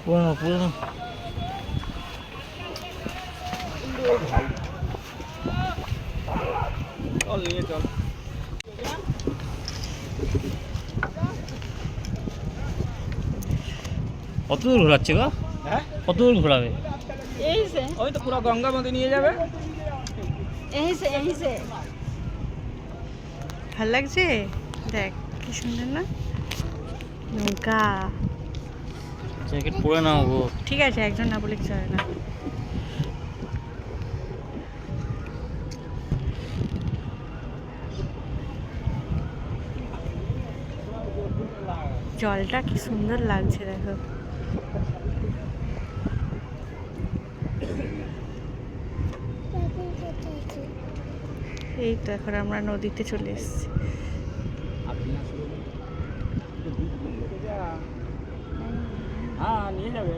পুরনো পুরনো। চল নিয়ে চল। কত দূর ঘোরাচ্ছে গো? হ্যাঁ কত দূর ঘোরাবে? यहीं से ওই তো পুরো গঙ্গা নদী নিয়ে যাবে। यहीं से ভাল লাগছে? দেখ কি সুন্দর না নৌকা। জ্যাকেট পরে নাও গো। ঠিক আছে, একজন না বলে কিছু হয় না। জলটা কি সুন্দর লাগছে দেখো। এই তো এখন আমরা নদীতে চলে এসেছি। হ্যাঁ নিয়ে যাবে।